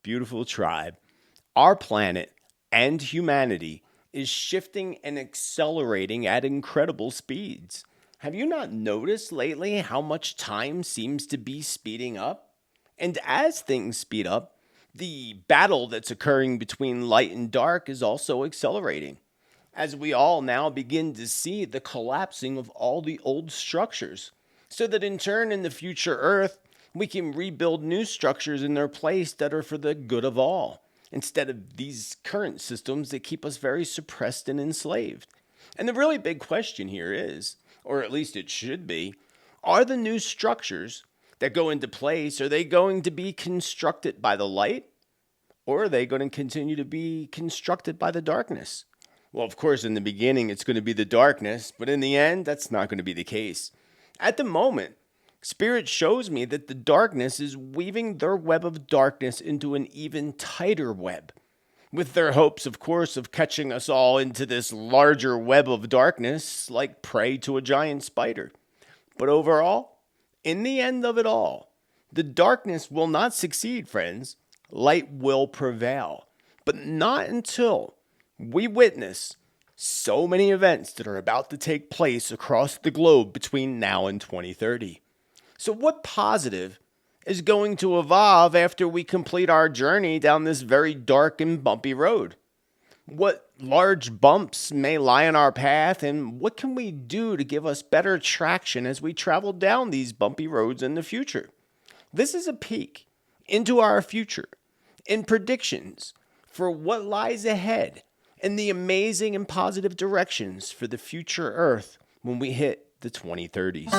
beautiful tribe, our planet and humanity is shifting and accelerating at incredible speeds. Have you not noticed lately how much time seems to be speeding up? And as things speed up, the battle that's occurring between light and dark is also accelerating, as we all now begin to see the collapsing of all the old structures, so that in turn in the future Earth, we can rebuild new structures in their place that are for the good of all, instead of these current systems that keep us very suppressed and enslaved. And the really big question here is, or at least it should be, are the new structures that go into place, are they going to be constructed by the light, or are they going to continue to be constructed by the darkness? Well, of course, in the beginning, it's going to be the darkness, but in the end, that's not going to be the case. At the moment, Spirit shows me that the darkness is weaving their web of darkness into an even tighter web, with their hopes, of course, of catching us all into this larger web of darkness like prey to a giant spider. But overall, in the end of it all, the darkness will not succeed, friends. Light will prevail, but not until we witness so many events that are about to take place across the globe between now and 2030. So what positive is going to evolve after we complete our journey down this very dark and bumpy road? What large bumps may lie in our path, and what can we do to give us better traction as we travel down these bumpy roads in the future? This is a peek into our future and predictions for what lies ahead and the amazing and positive directions for the future Earth when we hit the 2030s.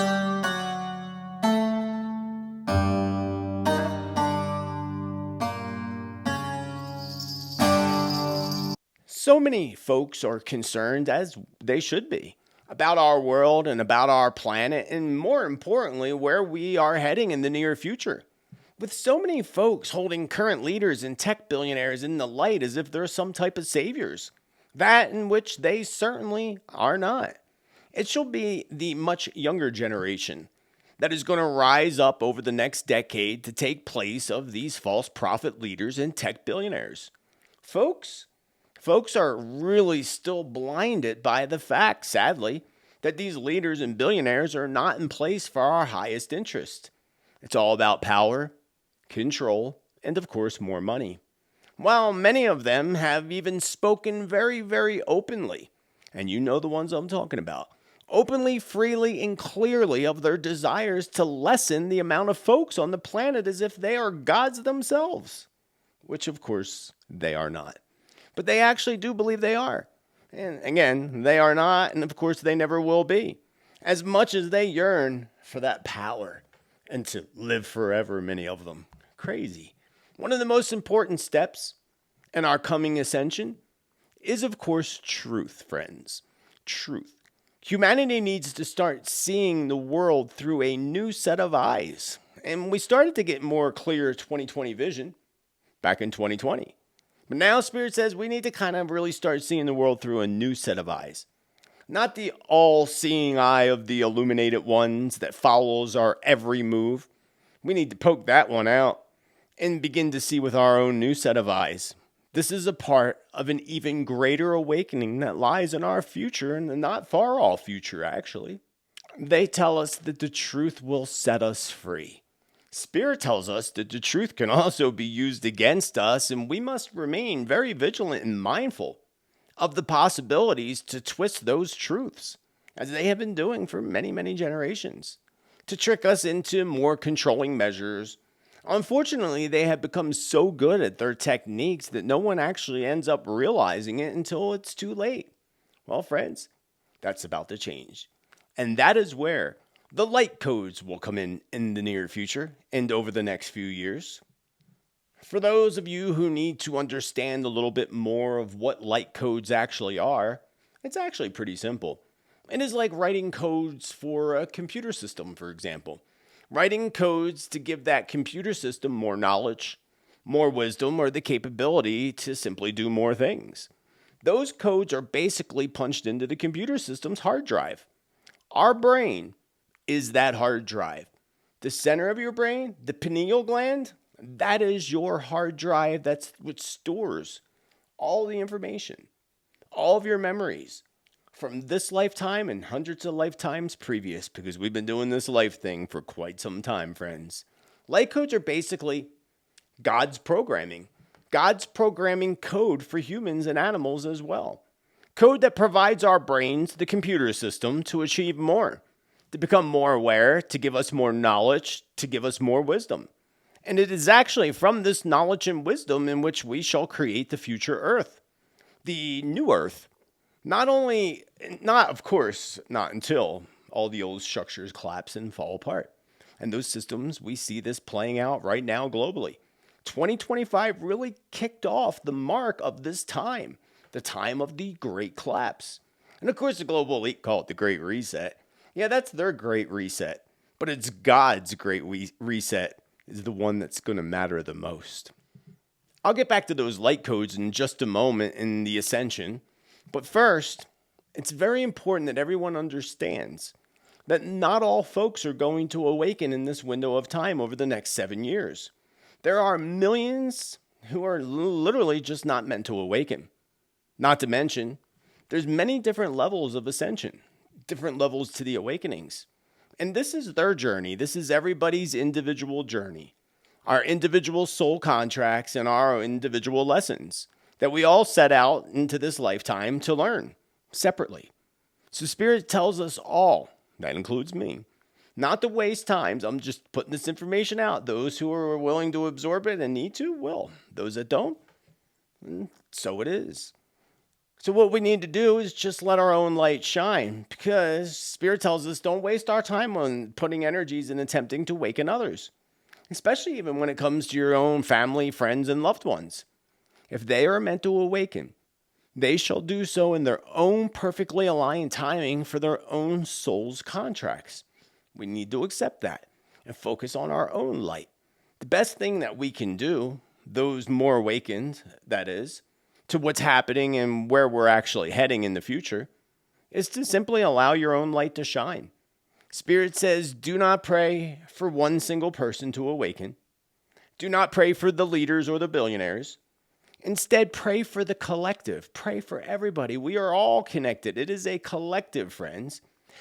So many folks are concerned, as they should be, about our world and about our planet, and more importantly, where we are heading in the near future. With so many folks holding current leaders and tech billionaires in the light as if they're some type of saviors, that in which they certainly are not. It shall be the much younger generation that is going to rise up over the next decade to take place of these false prophet leaders and tech billionaires. Folks are really still blinded by the fact, sadly, that these leaders and billionaires are not in place for our highest interest. It's all about power, control, and of course, more money. While many of them have even spoken very, very openly, and you know the ones I'm talking about, openly, freely, and clearly of their desires to lessen the amount of folks on the planet as if they are gods themselves, which of course they are not. But they actually do believe they are. And again, they are not, and of course they never will be. As much as they yearn for that power and to live forever, many of them. Crazy. One of the most important steps in our coming ascension is, of course, truth, friends. Truth. Humanity needs to start seeing the world through a new set of eyes. And we started to get more clear 2020 vision back in 2020. But now Spirit says we need to kind of really start seeing the world through a new set of eyes. Not the all-seeing eye of the illuminated ones that follows our every move. We need to poke that one out and begin to see with our own new set of eyes. This is a part of an even greater awakening that lies in our future, and the not far off future, actually. They tell us that the truth will set us free. Spirit tells us that the truth can also be used against us, and we must remain very vigilant and mindful of the possibilities to twist those truths, as they have been doing for many, many generations, to trick us into more controlling measures. Unfortunately, they have become so good at their techniques that no one actually ends up realizing it until it's too late. Well, friends, that's about to change. And that is where the light codes will come in the near future and over the next few years. For those of you who need to understand a little bit more of what light codes actually are, it's actually pretty simple. It is like writing codes for a computer system, for example. Writing codes to give that computer system more knowledge, more wisdom, or the capability to simply do more things. Those codes are basically punched into the computer system's hard drive. Our brain is that hard drive. The center of your brain, the pineal gland, That is your hard drive. That's what stores all the information, all of your memories from this lifetime and hundreds of lifetimes previous, because we've been doing this life thing for quite some time, friends. Light codes are basically God's programming. God's programming code for humans and animals as well. Code that provides our brains the computer system to achieve more, to become more aware, to give us more knowledge, to give us more wisdom. And it is actually from this knowledge and wisdom in which we shall create the future Earth, the new Earth. Not until all the old structures collapse and fall apart. And those systems, we see this playing out right now globally. 2025 really kicked off the mark of this time, the time of the Great Collapse. And of course, the global elite call it the Great Reset. Yeah, that's their Great Reset. But it's God's Great Reset is the one that's going to matter the most. I'll get back to those light codes in just a moment in the Ascension. But first, it's very important that everyone understands that not all folks are going to awaken in this window of time over the next 7 years. There are millions who are literally just not meant to awaken. Not to mention, there's many different levels of ascension, different levels to the awakenings. And this is their journey. This is everybody's individual journey. Our individual soul contracts and our individual lessons that we all set out into this lifetime to learn separately. So Spirit tells us all, that includes me, not to waste times. I'm just putting this information out. Those who are willing to absorb it and need to will. Those that don't, so it is. So what we need to do is just let our own light shine, because Spirit tells us don't waste our time on putting energies in attempting to awaken others, especially even when it comes to your own family, friends, and loved ones. If they are meant to awaken, they shall do so in their own perfectly aligned timing for their own soul's contracts. We need to accept that and focus on our own light. The best thing that we can do, those more awakened, that is, to what's happening and where we're actually heading in the future, is to simply allow your own light to shine. Spirit says, do not pray for one single person to awaken. Do not pray for the leaders or the billionaires. Instead, pray for the collective. Pray for everybody. We are all connected. It is a collective, friends.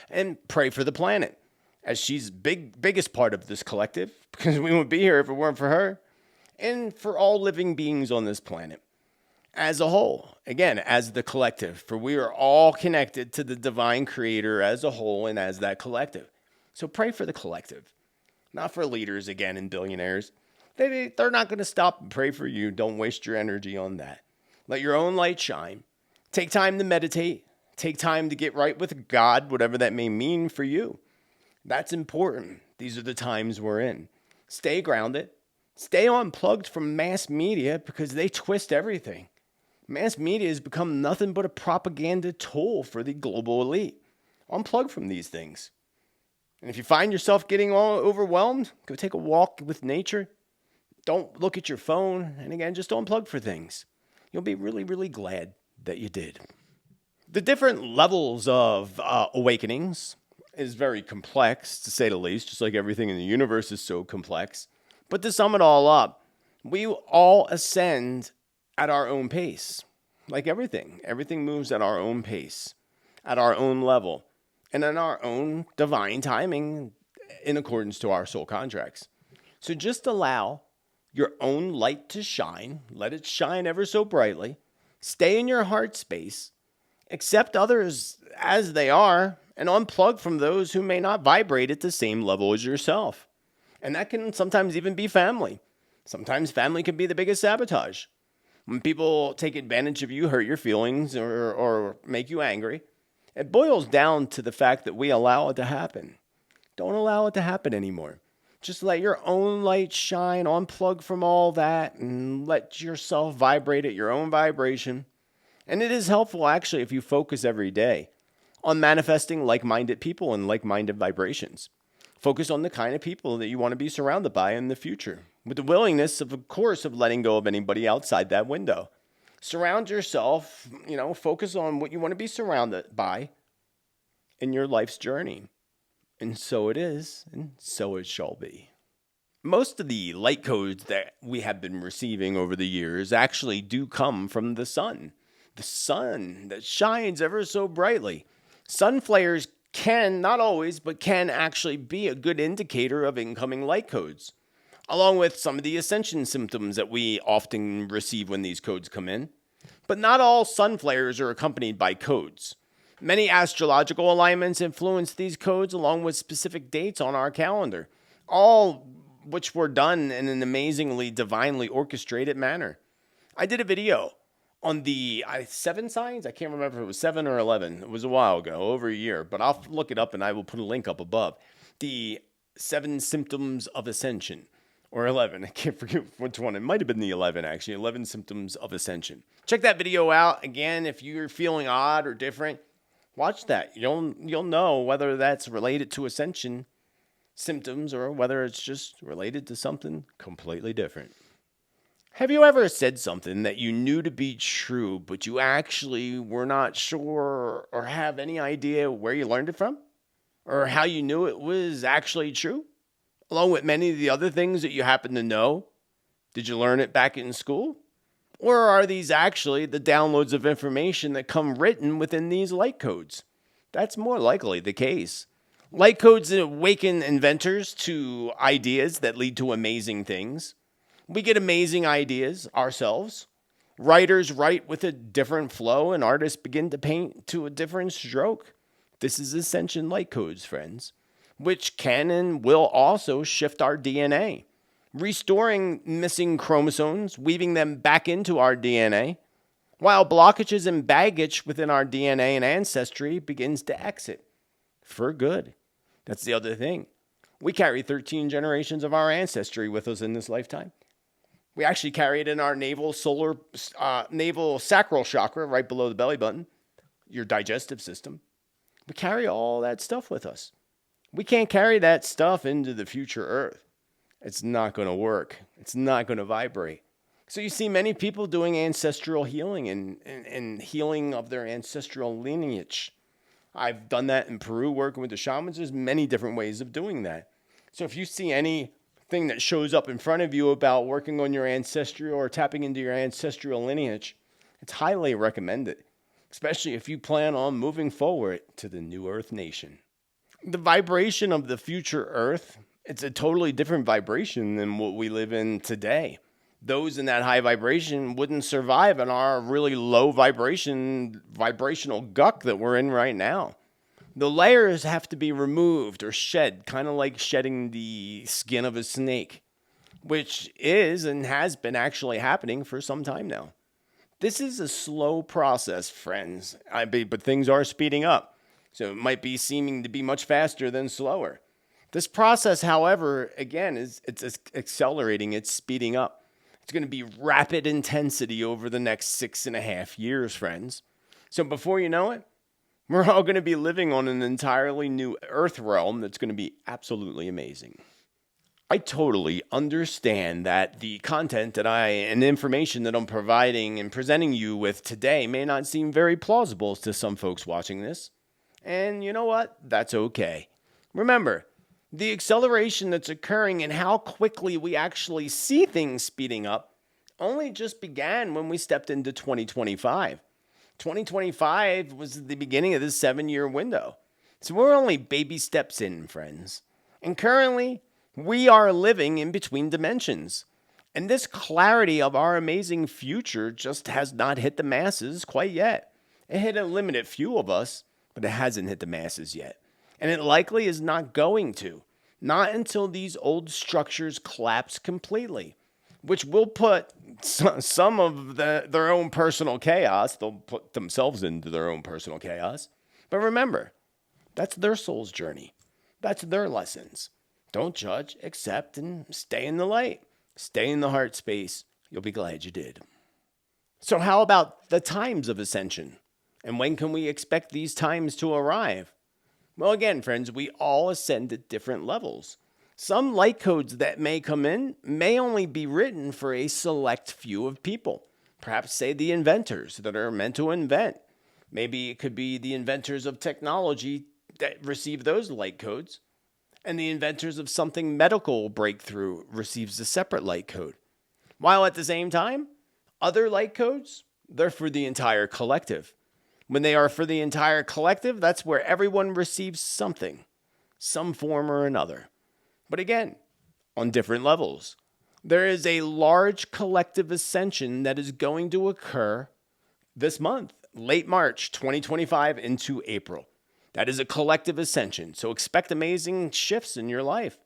And pray for the planet, as she's biggest part of this collective, because we wouldn't be here if it weren't for her. And for all living beings on this planet as a whole, again, as the collective, for we are all connected to the divine creator as a whole and as that collective. So pray for the collective, not for leaders, again, and billionaires. They're not going to stop and pray for you. Don't waste your energy on that. Let your own light shine. Take time to meditate. Take time to get right with God, whatever that may mean for you. That's important. These are the times we're in. Stay grounded. Stay unplugged from mass media, because they twist everything. Mass media has become nothing but a propaganda tool for the global elite. Unplug from these things. And if you find yourself getting all overwhelmed, go take a walk with nature. Don't look at your phone. And again, just unplug for things. You'll be really, really glad that you did. The different levels of awakenings is very complex, to say the least, just like everything in the universe is so complex. But to sum it all up, we all ascend at our own pace. Like everything. Everything moves at our own pace, at our own level, and in our own divine timing in accordance to our soul contracts. So just allow your own light to shine. Let it shine ever so brightly. Stay in your heart space. Accept others as they are, and unplug from those who may not vibrate at the same level as yourself. And that can sometimes even be family. Sometimes family can be the biggest sabotage. When people take advantage of you, hurt your feelings, or make you angry, it boils down to the fact that we allow it to happen. Don't allow it to happen anymore. Just let your own light shine, unplug from all that, and let yourself vibrate at your own vibration. And it is helpful, actually, if you focus every day on manifesting like-minded people and like-minded vibrations. Focus on the kind of people that you want to be surrounded by in the future, with the willingness, of course, of letting go of anybody outside that window. Surround yourself, focus on what you want to be surrounded by in your life's journey. And so it is, and so it shall be. Most of the light codes that we have been receiving over the years actually do come from the sun. The sun that shines ever so brightly. Sun flares can, not always, but can actually be a good indicator of incoming light codes, along with some of the ascension symptoms that we often receive when these codes come in. But not all sun flares are accompanied by codes. Many astrological alignments influence these codes along with specific dates on our calendar, all which were done in an amazingly divinely orchestrated manner. I did a video on the 7 signs. I can't remember if it was 7 or 11. It was a while ago, over a year, but I'll look it up and I will put a link up above. The 7 symptoms of ascension, or 11. I can't forget which one. It might have been the 11, actually. 11 symptoms of ascension. Check that video out. Again, if you're feeling odd or different, watch that. You'll know whether that's related to ascension symptoms or whether it's just related to something completely different. Have you ever said something that you knew to be true, but you actually were not sure or have any idea where you learned it from? Or how you knew it was actually true? Along with many of the other things that you happen to know? Did you learn it back in school? Or are these actually the downloads of information that come written within these light codes? That's more likely the case. Light codes awaken inventors to ideas that lead to amazing things. We get amazing ideas ourselves. Writers write with a different flow, and artists begin to paint to a different stroke. This is Ascension light codes, friends, which can and will also shift our DNA, restoring missing chromosomes, weaving them back into our DNA, while blockages and baggage within our DNA and ancestry begins to exit for good. That's the other thing. We carry 13 generations of our ancestry with us in this lifetime. We actually carry it in our navel sacral chakra right below the belly button, your digestive system. We carry all that stuff with us. We can't carry that stuff into the future Earth. It's not going to work. It's not going to vibrate. So you see many people doing ancestral healing and healing of their ancestral lineage. I've done that in Peru working with the shamans. There's many different ways of doing that. So if you see anything that shows up in front of you about working on your ancestral or tapping into your ancestral lineage, it's highly recommended, especially if you plan on moving forward to the new Earth nation. The vibration of the future Earth, it's a totally different vibration than what we live in today. Those in that high vibration wouldn't survive in our really low vibrational guck that we're in right now. The layers have to be removed or shed, kind of like shedding the skin of a snake, which is and has been actually happening for some time now. This is a slow process, friends, but things are speeding up, so it might be seeming to be much faster than slower. This process, however, again, it's accelerating, it's speeding up. It's going to be rapid intensity over the next 6.5 years, friends. So before you know it, we're all going to be living on an entirely new Earth realm that's going to be absolutely amazing. I totally understand that the content and information that I'm providing and presenting you with today may not seem very plausible to some folks watching this. And you know what? That's okay. Remember, the acceleration that's occurring and how quickly we actually see things speeding up only just began when we stepped into 2025. 2025 was the beginning of this 7-year window. So we're only baby steps in, friends. And currently, we are living in between dimensions. And this clarity of our amazing future just has not hit the masses quite yet. It hit a limited few of us, but it hasn't hit the masses yet. And it likely is not going to. Not until these old structures collapse completely, which will put some of their own personal chaos. They'll put themselves into their own personal chaos. But remember, that's their soul's journey. That's their lessons. Don't judge, accept, and stay in the light. Stay in the heart space. You'll be glad you did. So how about the times of ascension? And when can we expect these times to arrive? Well, again, friends, we all ascend at different levels. Some light codes that may come in may only be written for a select few of people. Perhaps, say, the inventors that are meant to invent. Maybe it could be the inventors of technology that receive those light codes. And the inventors of something medical breakthrough receives a separate light code. While at the same time, other light codes, they're for the entire collective. When they are for the entire collective, that's where everyone receives something, some form or another. But again, on different levels. There is a large collective ascension that is going to occur this month, late March 2025 into April. That is a collective ascension, so expect amazing shifts in your life.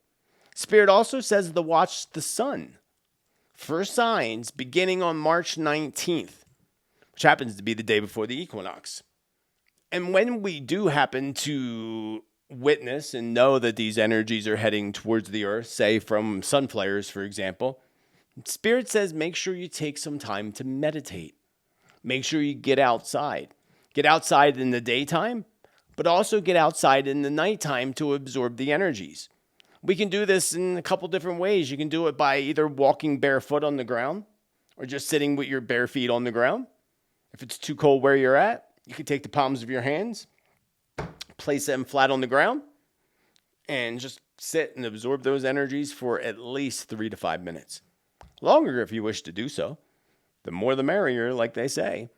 Spirit also says to watch the sun for signs beginning on March 19th, which happens to be the day before the equinox. And when we do happen to witness and know that these energies are heading towards the earth, say from sun flares, for example, Spirit says make sure you take some time to meditate. Make sure you get outside. Get outside in the daytime, but also get outside in the nighttime to absorb the energies. We can do this in a couple different ways. You can do it by either walking barefoot on the ground or just sitting with your bare feet on the ground. If it's too cold where you're at, you can take the palms of your hands, place them flat on the ground, and just sit and absorb those energies for at least 3 to 5 minutes. Longer if you wish to do so. The more the merrier, like they say.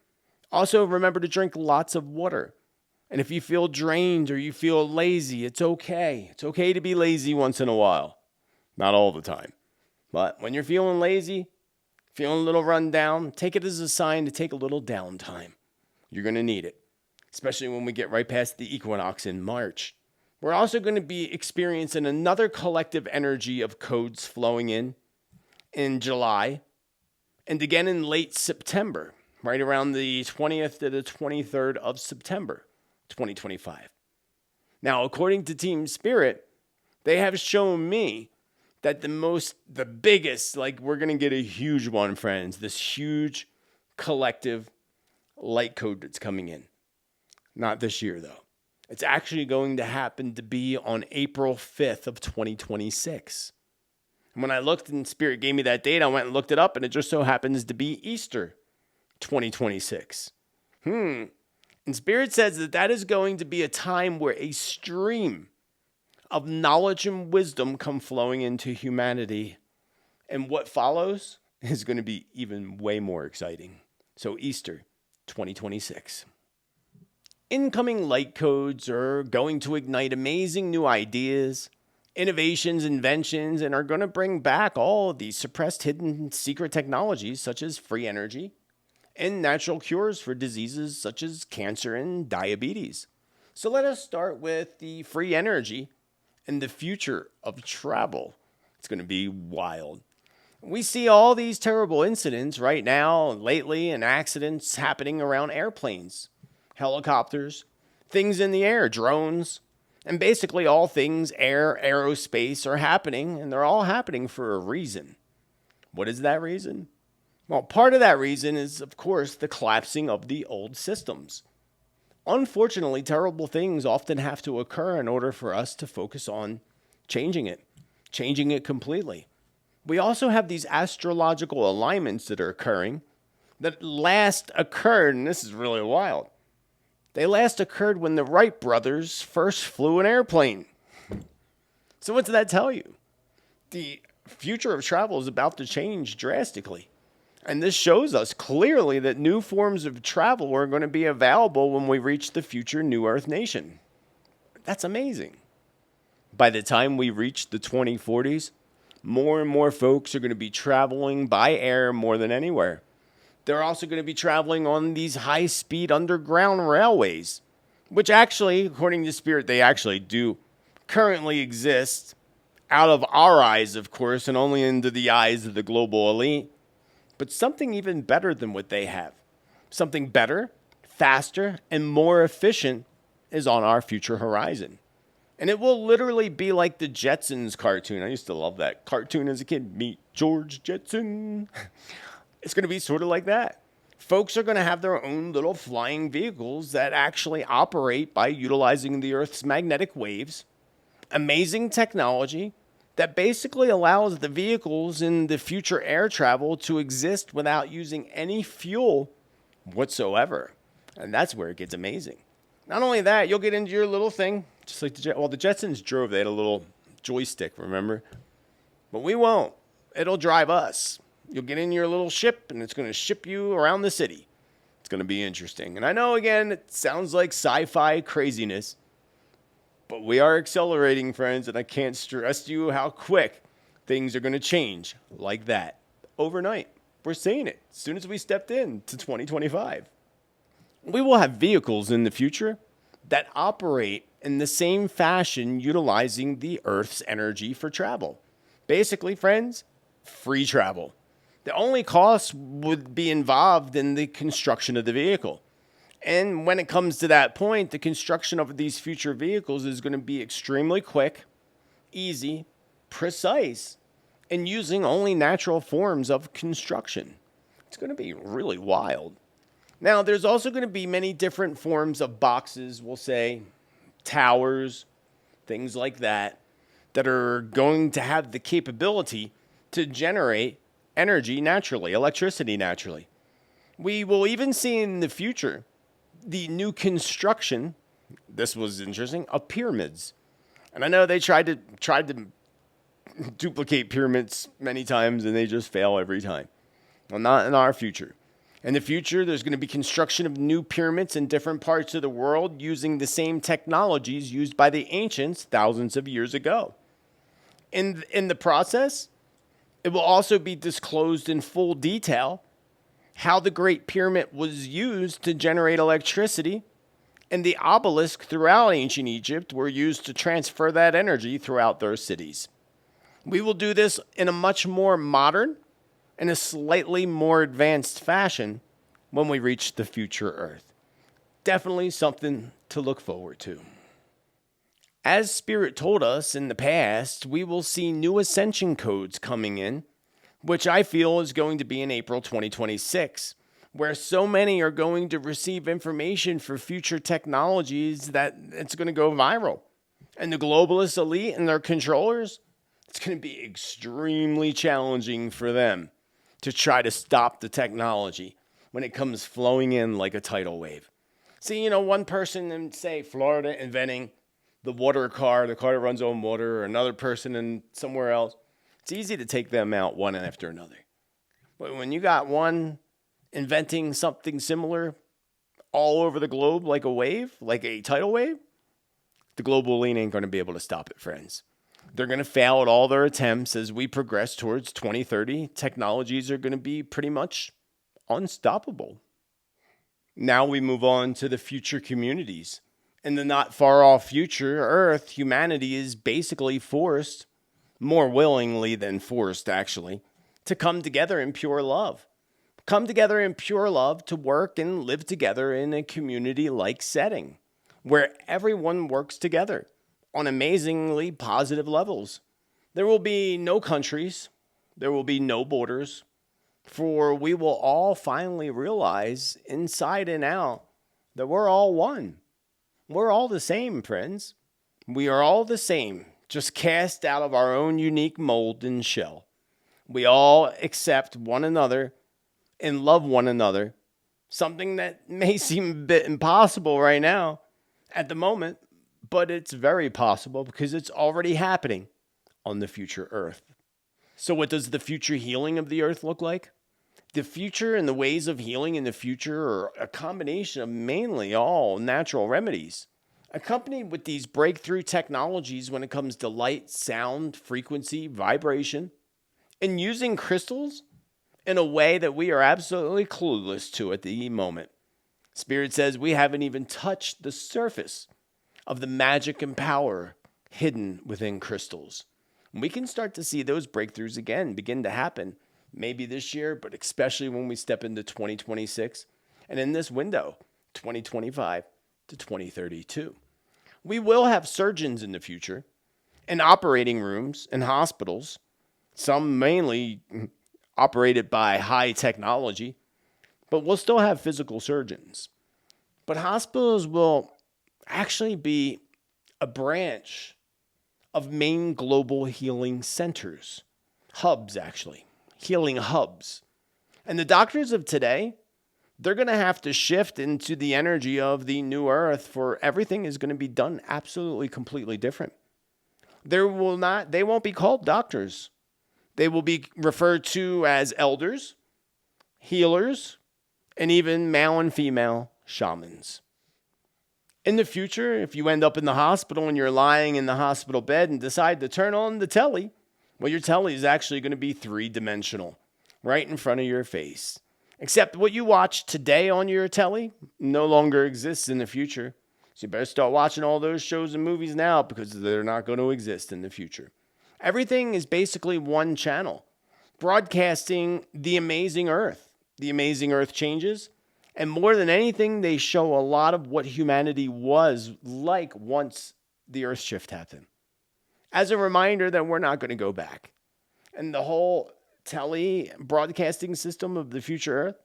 Also, remember to drink lots of water. And if you feel drained or you feel lazy, it's okay. It's okay to be lazy once in a while. Not all the time. But when you're feeling lazy, feeling a little run down, take it as a sign to take a little downtime. You're going to need it, especially when we get right past the equinox in March. We're also going to be experiencing another collective energy of codes flowing in July and again in late September, right around the 20th to the 23rd of September. 2025. Now, according to Team Spirit, they have shown me that the biggest, like we're going to get a huge one, friends, this huge collective light code that's coming in. Not this year, though. It's actually going to happen to be on April 5th of 2026. And when I looked and Spirit gave me that date, I went and looked it up, and it just so happens to be Easter 2026. And Spirit says that is going to be a time where a stream of knowledge and wisdom come flowing into humanity. And what follows is going to be even way more exciting. So Easter 2026. Incoming light codes are going to ignite amazing new ideas, innovations, inventions, and are going to bring back all of these suppressed, hidden, secret technologies such as free energy, and natural cures for diseases such as cancer and diabetes. So let us start with the free energy and the future of travel. It's going to be wild. We see all these terrible incidents right now, lately, and accidents happening around airplanes, helicopters, things in the air, drones, and basically all things air, aerospace are happening, and they're all happening for a reason. What is that reason? Well, part of that reason is, of course, the collapsing of the old systems. Unfortunately, terrible things often have to occur in order for us to focus on changing it completely. We also have these astrological alignments that are occurring that last occurred, and this is really wild. They last occurred when the Wright brothers first flew an airplane. So what does that tell you? The future of travel is about to change drastically. And this shows us clearly that new forms of travel are going to be available when we reach the future New Earth nation. That's amazing. By the time we reach the 2040s, more and more folks are going to be traveling by air more than anywhere. They're also going to be traveling on these high-speed underground railways, which actually, according to Spirit, they actually do currently exist out of our eyes, of course, and only into the eyes of the global elite. But something even better than what they have. Something better, faster, and more efficient is on our future horizon. And it will literally be like the Jetsons cartoon. I used to love that cartoon as a kid. Meet George Jetson. It's going to be sort of like that. Folks are going to have their own little flying vehicles that actually operate by utilizing the Earth's magnetic waves. Amazing technology that basically allows the vehicles in the future air travel to exist without using any fuel whatsoever. And that's where it gets amazing. Not only that, you'll get into your little thing, just like the Jetsons drove. They had a little joystick, remember? But we won't. It'll drive us. You'll get in your little ship, and it's going to ship you around the city. It's going to be interesting. And I know, again, it sounds like sci-fi craziness, but we are accelerating, friends, and I can't stress to you how quick things are going to change like that overnight. We're seeing it as soon as we stepped in to 2025. We will have vehicles in the future that operate in the same fashion, utilizing the Earth's energy for travel. Basically, friends, free travel. The only cost would be involved in the construction of the vehicle. And when it comes to that point, the construction of these future vehicles is going to be extremely quick, easy, precise, and using only natural forms of construction. It's going to be really wild. Now, there's also going to be many different forms of boxes, we'll say, towers, things like that, that are going to have the capability to generate energy naturally, electricity naturally. We will even see in the future the new construction, this was interesting, of pyramids. And I know they tried to duplicate pyramids many times and they just fail every time. Well, not in our future. In the future, there's going to be construction of new pyramids in different parts of the world using the same technologies used by the ancients thousands of years ago. In the process, it will also be disclosed in full detail how the Great Pyramid was used to generate electricity, and the obelisk throughout ancient Egypt were used to transfer that energy throughout their cities. We will do this in a much more modern and a slightly more advanced fashion when we reach the future Earth. Definitely something to look forward to. As Spirit told us in the past, we will see new Ascension codes coming in, which I feel is going to be in April 2026, where so many are going to receive information for future technologies that it's going to go viral. And the globalist elite and their controllers, it's going to be extremely challenging for them to try to stop the technology when it comes flowing in like a tidal wave. See, one person in, say, Florida inventing the water car, the car that runs on water, or another person in somewhere else, it's easy to take them out one after another. But when you got one inventing something similar all over the globe like a wave, like a tidal wave, the global elite ain't going to be able to stop it, friends. They're going to fail at all their attempts as we progress towards 2030. Technologies are going to be pretty much unstoppable. Now we move on to the future communities. In the not far off future Earth, humanity is basically forced, more willingly than forced actually, to come together in pure love. Come together in pure love to work and live together in a community-like setting where everyone works together on amazingly positive levels. There will be no countries. There will be no borders. For we will all finally realize inside and out that we're all one. We're all the same, friends. We are all the same, just cast out of our own unique mold and shell. We all accept one another and love one another, something that may seem a bit impossible right now at the moment, but it's very possible because it's already happening on the future Earth. So what does the future healing of the Earth look like? The future and the ways of healing in the future are a combination of mainly all natural remedies, accompanied with these breakthrough technologies when it comes to light, sound, frequency, vibration, and using crystals in a way that we are absolutely clueless to at the moment. Spirit says we haven't even touched the surface of the magic and power hidden within crystals. We can start to see those breakthroughs again begin to happen, maybe this year, but especially when we step into 2026 and in this window, 2025 to 2032. We will have surgeons in the future in operating rooms and hospitals, some mainly operated by high technology, but we'll still have physical surgeons. But hospitals will actually be a branch of main global healing centers, hubs actually, healing hubs. And the doctors of today, they're going to have to shift into the energy of the new earth, for everything is going to be done absolutely completely different. They won't be called doctors. They will be referred to as elders, healers, and even male and female shamans. In the future, if you end up in the hospital and you're lying in the hospital bed and decide to turn on the telly, well, your telly is actually going to be three-dimensional, right in front of your face. Except what you watch today on your telly no longer exists in the future. So you better start watching all those shows and movies now because they're not going to exist in the future. Everything is basically one channel, broadcasting the amazing Earth. The amazing Earth changes. And more than anything, they show a lot of what humanity was like once the Earth shift happened. As a reminder that we're not going to go back. And the whole tele broadcasting system of the future Earth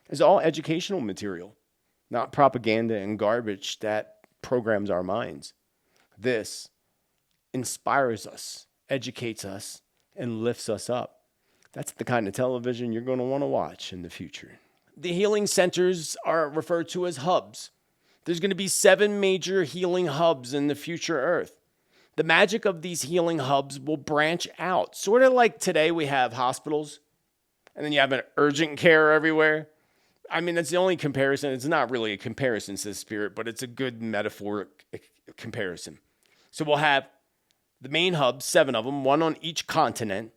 is all educational material, not propaganda and garbage that programs our minds. This inspires us, educates us, and lifts us up. That's the kind of television you're going to want to watch in the future. The healing centers are referred to as hubs. There's going to be 7 major healing hubs in the future Earth. The magic of these healing hubs will branch out. Sort of like today we have hospitals, and then you have an urgent care everywhere. I mean, that's the only comparison. It's not really a comparison, says Spirit, but it's a good metaphoric comparison. So we'll have the main hubs, 7 of them, 1 on each continent,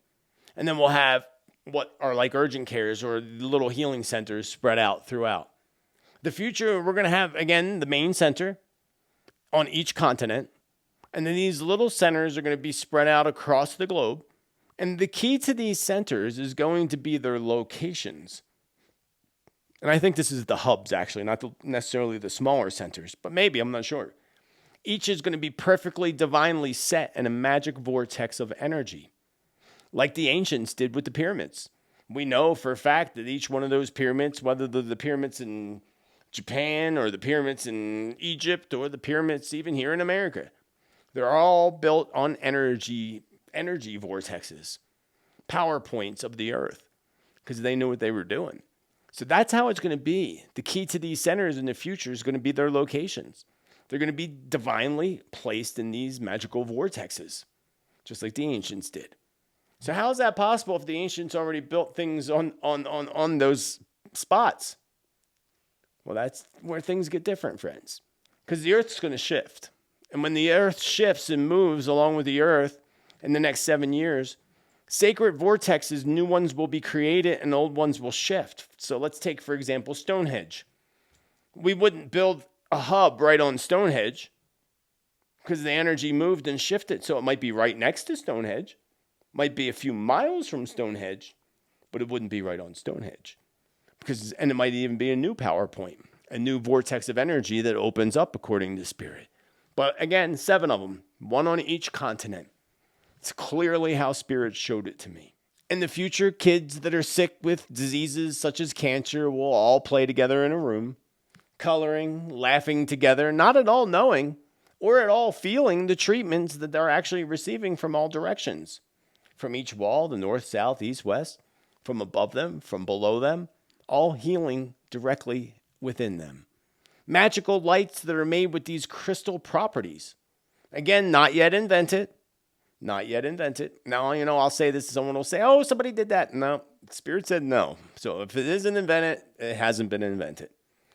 and then we'll have what are like urgent cares or little healing centers spread out throughout. The future, we're going to have, again, the main center on each continent. And then these little centers are going to be spread out across the globe. And the key to these centers is going to be their locations. And I think this is the hubs, actually, not necessarily the smaller centers. But maybe, I'm not sure. Each is going to be perfectly divinely set in a magic vortex of energy, like the ancients did with the pyramids. We know for a fact that each one of those pyramids, whether they're the pyramids in Japan or the pyramids in Egypt or the pyramids even here in America, they're all built on energy vortexes, power points of the earth, because they knew what they were doing. So that's how it's going to be. The key to these centers in the future is going to be their locations. They're going to be divinely placed in these magical vortexes, just like the ancients did. So how is that possible if the ancients already built things on those spots? Well, that's where things get different, friends, because the earth's going to shift. And when the earth shifts and moves along with the earth in the next 7 years, sacred vortexes, new ones will be created and old ones will shift. So let's take, for example, Stonehenge. We wouldn't build a hub right on Stonehenge because the energy moved and shifted. So it might be right next to Stonehenge, might be a few miles from Stonehenge, but it wouldn't be right on Stonehenge. And it might even be a new power point, a new vortex of energy that opens up according to Spirit. But again, 7 of them, 1 on each continent. It's clearly how Spirit showed it to me. In the future, kids that are sick with diseases such as cancer will all play together in a room, coloring, laughing together, not at all knowing or at all feeling the treatments that they're actually receiving from all directions. From each wall, the north, south, east, west, from above them, from below them, all healing directly within them. Magical lights that are made with these crystal properties. Again, not yet invented. Not yet invented. Now, I'll say this, someone will say, oh, somebody did that. No, Spirit said no. So if it isn't invented, it hasn't been invented.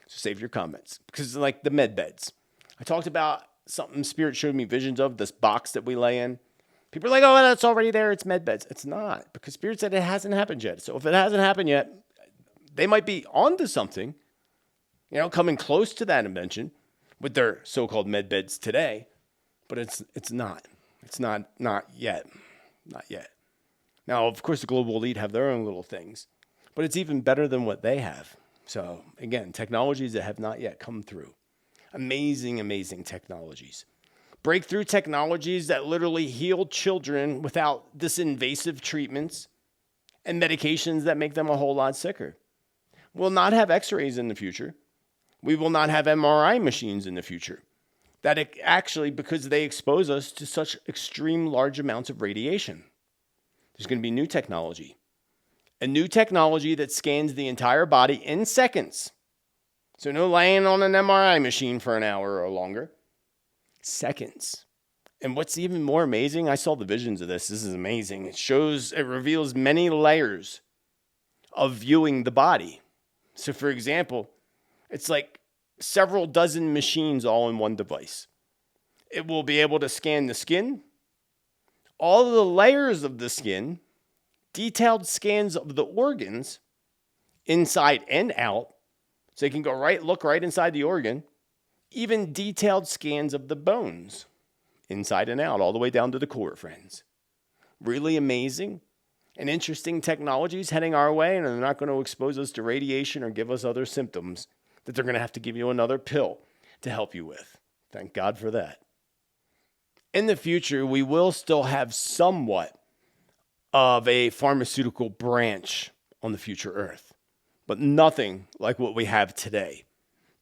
So save your comments. Because like the med beds. I talked about something Spirit showed me visions of, this box that we lay in. People are like, oh, that's already there. It's med beds. It's not. Because Spirit said it hasn't happened yet. So if it hasn't happened yet, they might be onto something. Coming close to that invention with their so-called med beds today, but it's not. It's not yet. Not yet. Now, of course, the global elite have their own little things, but it's even better than what they have. So, again, technologies that have not yet come through. Amazing, amazing technologies. Breakthrough technologies that literally heal children without this invasive treatments and medications that make them a whole lot sicker. We'll not have x-rays in the future. We will not have MRI machines in the future. That actually, because they expose us to such extreme large amounts of radiation. There's going to be new technology. A new technology that scans the entire body in seconds. So no laying on an MRI machine for an hour or longer. Seconds. And what's even more amazing, I saw the visions of this. This is amazing. It reveals many layers of viewing the body. So for example, it's like several dozen machines all in one device. It will be able to scan the skin, all of the layers of the skin, detailed scans of the organs, inside and out. So you can look right inside the organ, even detailed scans of the bones, inside and out, all the way down to the core, friends. Really amazing and interesting technologies heading our way, and they're not going to expose us to radiation or give us other symptoms that they're going to have to give you another pill to help you with. Thank God for that. In the future, we will still have somewhat of a pharmaceutical branch on the future Earth, but nothing like what we have today.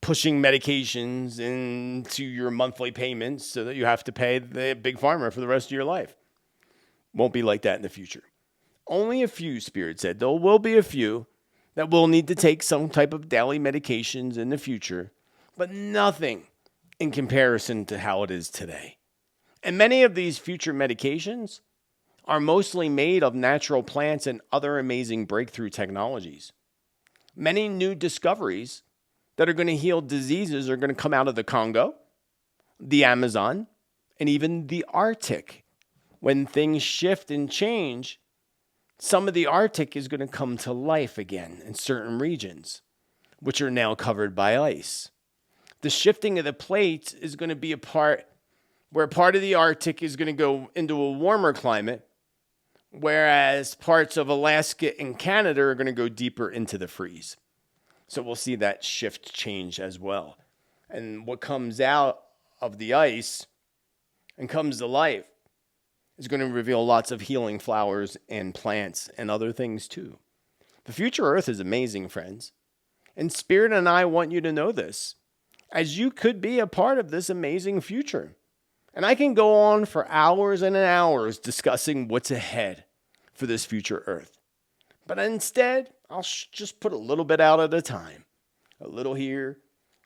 Pushing medications into your monthly payments so that you have to pay the big pharma for the rest of your life. Won't be like that in the future. Only a few, Spirit said. There will be a few that will need to take some type of daily medications in the future, but nothing in comparison to how it is today. And many of these future medications are mostly made of natural plants and other amazing breakthrough technologies. Many new discoveries that are going to heal diseases are going to come out of the Congo, the Amazon, and even the Arctic. When things shift and change, some of the Arctic is going to come to life again in certain regions, which are now covered by ice. The shifting of the plates is going to be a part where part of the Arctic is going to go into a warmer climate, whereas parts of Alaska and Canada are going to go deeper into the freeze. So we'll see that shift change as well. And what comes out of the ice and comes to life is going to reveal lots of healing flowers and plants and other things too. The future Earth is amazing, friends. And Spirit and I want you to know this, as you could be a part of this amazing future. And I can go on for hours and hours discussing what's ahead for this future Earth. But instead, I'll just put a little bit out at a time. A little here,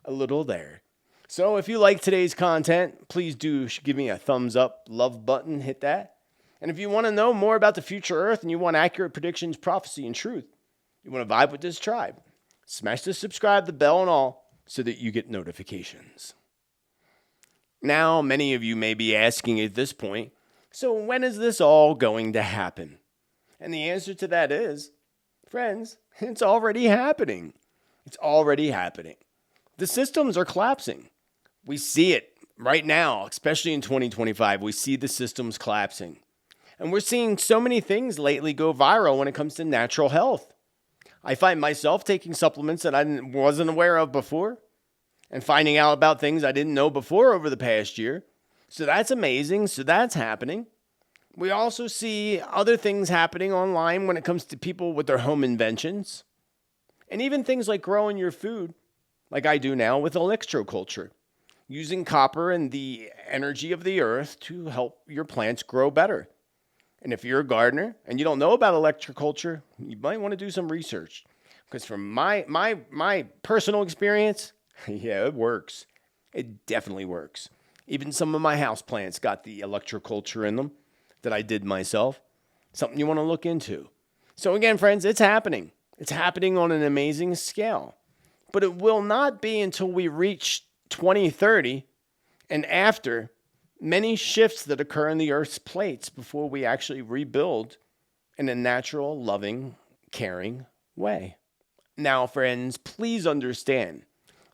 a little there. So if you like today's content, please do give me a thumbs up, love button, hit that. And if you want to know more about the future Earth and you want accurate predictions, prophecy, and truth, you want to vibe with this tribe, smash the subscribe, the bell, and all so that you get notifications. Now, many of you may be asking at this point, so when is this all going to happen? And the answer to that is, friends, it's already happening. It's already happening. The systems are collapsing. We see it right now, especially in 2025. We see the systems collapsing. And we're seeing so many things lately go viral when it comes to natural health. I find myself taking supplements that I wasn't aware of before and finding out about things I didn't know before over the past year. So that's amazing. So that's happening. We also see other things happening online when it comes to people with their home inventions. And even things like growing your food, like I do now with electroculture, using copper and the energy of the earth to help your plants grow better. And if you're a gardener and you don't know about electroculture, you might want to do some research. Because from my personal experience, yeah, it works. It definitely works. Even some of my house plants got the electroculture in them that I did myself. Something you want to look into. So again, friends, it's happening. It's happening on an amazing scale. But it will not be until we reach 2030 and after many shifts that occur in the Earth's plates before we actually rebuild in a natural, loving, caring way. Now, friends, please understand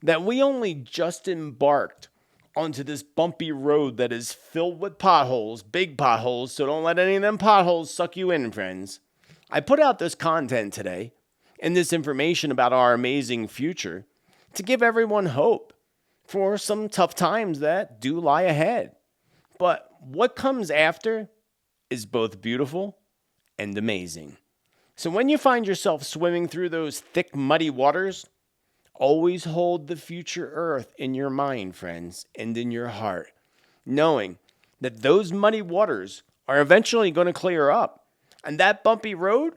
that we only just embarked onto this bumpy road that is filled with potholes, big potholes, so don't let any of them potholes suck you in, friends. I put out this content today and this information about our amazing future to give everyone hope for some tough times that do lie ahead. But what comes after is both beautiful and amazing. So when you find yourself swimming through those thick, muddy waters, always hold the future Earth in your mind, friends, and in your heart, knowing that those muddy waters are eventually going to clear up, and that bumpy road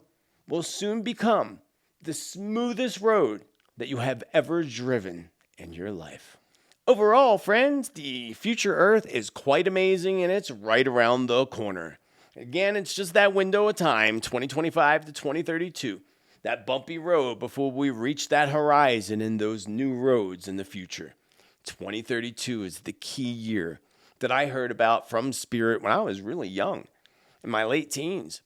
will soon become the smoothest road that you have ever driven in your life. Overall, friends, the future Earth is quite amazing and it's right around the corner. Again, it's just that window of time, 2025 to 2032, that bumpy road before we reach that horizon and those new roads in the future. 2032 is the key year that I heard about from Spirit when I was really young, in my late teens.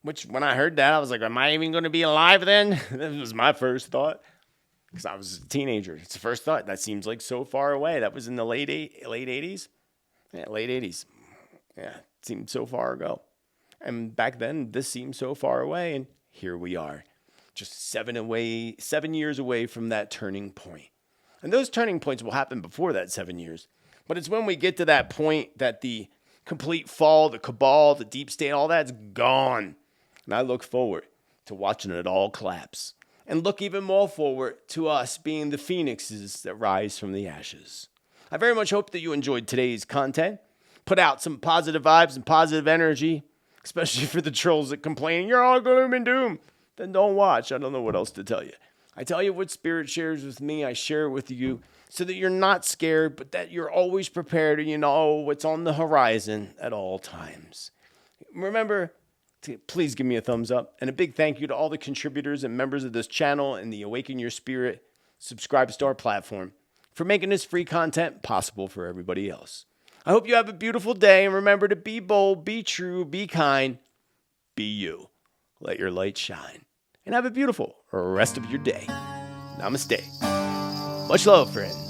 Which, when I heard that, I was like, am I even going to be alive then? That was my first thought. Because I was a teenager. It's the first thought. That seems like so far away. That was in the late 80s. Yeah, late 80s. Yeah, it seemed so far ago. And back then, this seemed so far away. And here we are. Just 7 years away from that turning point. And those turning points will happen before that 7 years. But it's when we get to that point that the complete fall, the cabal, the deep state, all that's gone. And I look forward to watching it all collapse. And look even more forward to us being the phoenixes that rise from the ashes. I very much hope that you enjoyed today's content. Put out some positive vibes and positive energy, especially for the trolls that complain, you're all gloom and doom. Then don't watch. I don't know what else to tell you. I tell you what Spirit shares with me. I share it with you so that you're not scared, but that you're always prepared and you know what's on the horizon at all times. Remember, please give me a thumbs up. And a big thank you to all the contributors and members of this channel and the Awaken Your Spirit Subscribe Star platform for making this free content possible for everybody else. I hope you have a beautiful day. And remember to be bold, be true, be kind, be you. Let your light shine. And have a beautiful rest of your day. Namaste. Much love, friends.